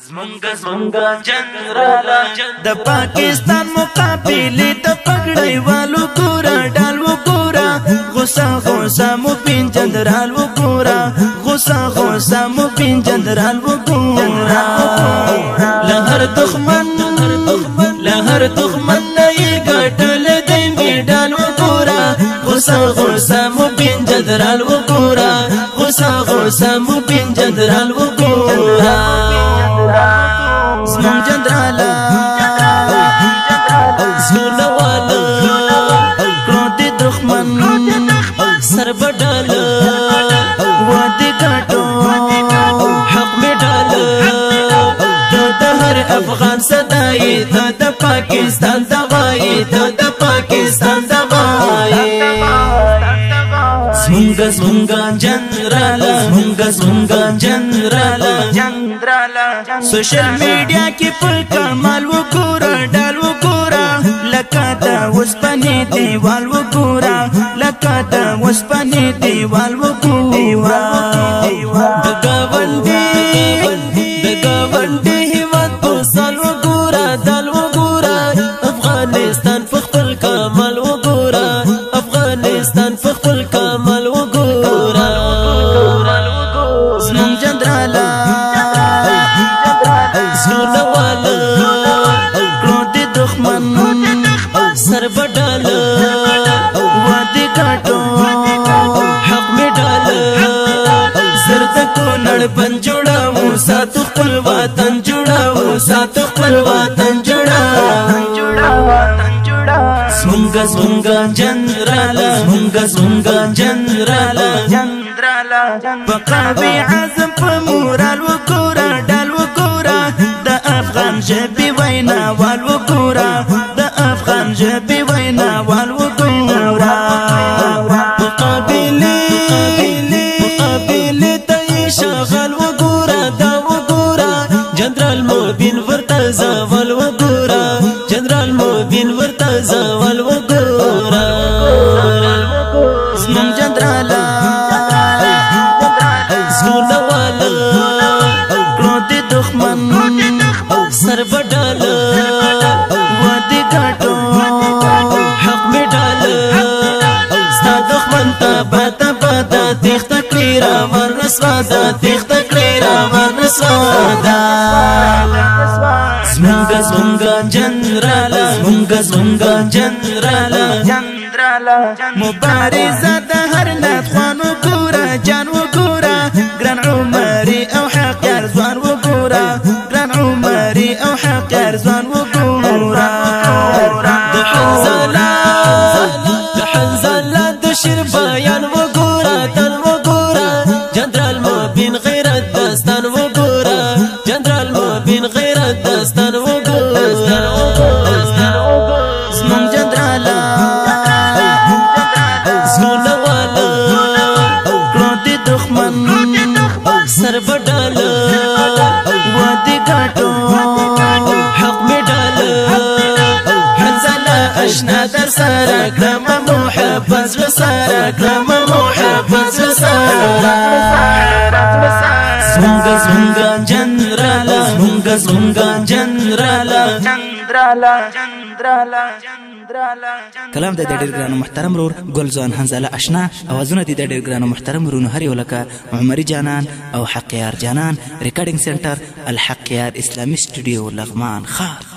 زمونگا جنرالا د پاکستان مقابله د پګړی والو ګورا ډال وګورا غوسه مو پین جنرال وګورا غوسه مو پین جنرال وګورا لهر دښمن نه ګټل د میډال وګورا غوسه مو پین جنرال وګورا غوسه مو پین جنرال وګورا زمون جنرالا زونه والا کړو د دښمن سر بداله وادي کاټو حق می ډاله د هر افغان صداي د پاکستان دغای د پاکستان دغای زمونگا جنرالا سوشل میڈیا کی پل کمال وګورا ډال وګورا لکه دا وسپنې دیوال وګورا لکه دا وسپنې دیوال وګورا د گاونډي هیواد په سال وګورا دال وګورا افغانستان په خپل کمال وګورا افغانستان په خپل کمال وګورا زمون جنرالا زونه والا کړو د دښمن سر بداله وادي کاټو حق می ډاله زرد کو نړ بن جوړاو ساتو خپل وطن جوړاو ساتو خپل وطن جوړاو زمونگا جنرالا بقاوی عزم په مورال وګورا ډال وګورا د افغان ژبې وینا وال وګورا د افغان ژبې وینا وال وګورا مقابله ته شغل وګورا دا وګورا جنرال مبین ورته زوال وګورا جنرال مبین ورته زوال وګورا زمون جنرالا زونه والا کړو د دښمن سر بداله وادي کاټو حق می ډاله ستا دښمن ته بدا تیخت کړی را ورسوادا تیخت کړی را ورسوادا زمونگا جنرالا مبارزه د هر ناتخوانو ګورا جان وګورا ګران عمري او حق ځوان وګورا ګران عمري او حق ځوان وګورا د حنزله د شیر بیان وګورا تل وګورا جنرال مبین غیرت داستان وګورا جنرال مبین غیرت داستان وګورا زمون جنرالا زونه والا کړو د دښمن سر بداله وادي کاټو حق می ډاله حنزله اشنا در سره کړم محبت سره کړم محبت سره زمونگا جنرالا کلام د ډېر ګرانو محترم رور ګلزان حنزله اشنا اوازونه د ډېر ګرانو محترم رونو هر یو لکه عمري جانان او حقیار جانان ریکارډینګ سنټر الحقیار اسلامي سټوډیو لغمان خار